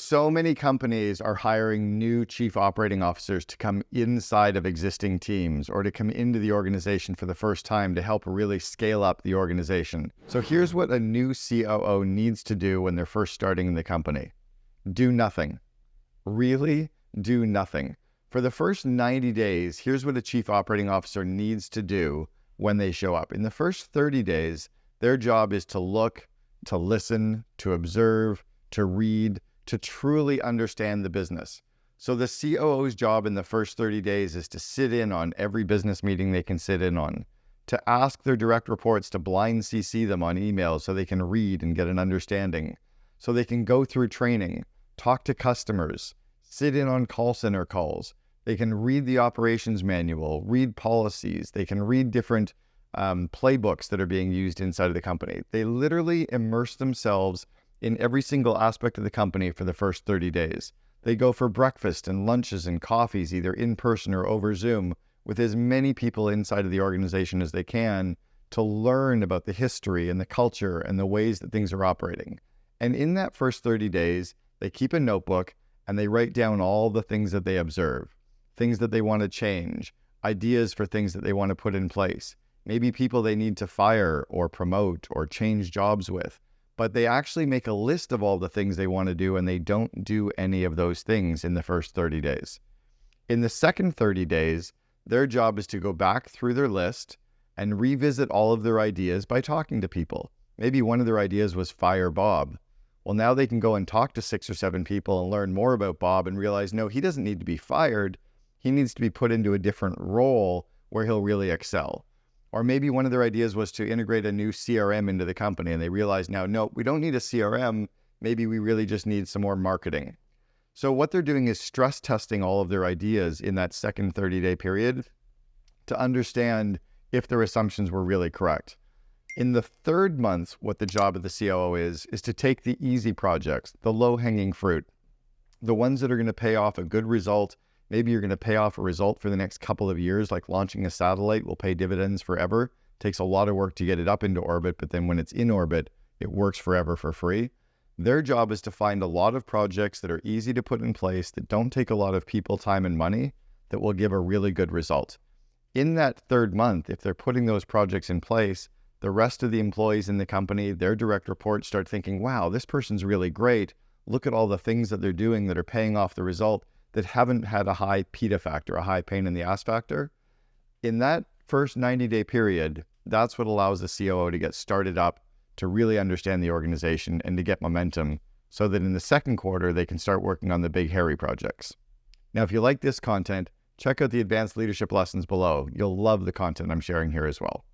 So many companies are hiring new chief operating officers to come inside of existing teams or to come into the organization for the first time to help really scale up the organization. So here's what a new COO needs to do when they're first starting in the company. Do nothing. Really do nothing. For the first 90 days, here's what a chief operating officer needs to do when they show up. In the first 30 days, their job is to look, to listen, to observe, to read, to truly understand the business. So the COO's job in the first 30 days is to sit in on every business meeting they can sit in on, to ask their direct reports to blind CC them on emails so they can read and get an understanding, so they can go through training, talk to customers, sit in on call center calls. They can read the operations manual, read policies. They can read different playbooks that are being used inside of the company. They literally immerse themselves in every single aspect of the company for the first 30 days. They go for breakfast and lunches and coffees, either in person or over Zoom, with as many people inside of the organization as they can to learn about the history and the culture and the ways that things are operating. And in that first 30 days, they keep a notebook and they write down all the things that they observe, things that they want to change, ideas for things that they want to put in place, maybe people they need to fire or promote or change jobs with. But they actually make a list of all the things they want to do, and they don't do any of those things in the first 30 days. In the second 30 days, their job is to go back through their list and revisit all of their ideas by talking to people. Maybe one of their ideas was fire Bob. Well, now they can go and talk to 6 or 7 people and learn more about Bob and realize, no, he doesn't need to be fired. He needs to be put into a different role where he'll really excel. Or maybe one of their ideas was to integrate a new CRM into the company, and they realize now, no, we don't need a CRM. Maybe we really just need some more marketing. So what they're doing is stress testing all of their ideas in that second 30-day period to understand if their assumptions were really correct. In the third month, what the job of the COO is to take the easy projects, the low-hanging fruit, the ones that are going to pay off a good result. Maybe you're going to pay off a result for the next couple of years, like launching a satellite will pay dividends forever. It takes a lot of work to get it up into orbit, but then when it's in orbit, it works forever for free. Their job is to find a lot of projects that are easy to put in place, that don't take a lot of people, time, and money, that will give a really good result. In that third month, if they're putting those projects in place, the rest of the employees in the company, their direct reports start thinking, wow, this person's really great. Look at all the things that they're doing that are paying off the result, that haven't had a high PITA factor, a high pain in the ass factor. In that first 90-day period, that's what allows the COO to get started up, to really understand the organization and to get momentum so that in the second quarter, they can start working on the big, hairy projects. Now, if you like this content, check out the advanced leadership lessons below. You'll love the content I'm sharing here as well.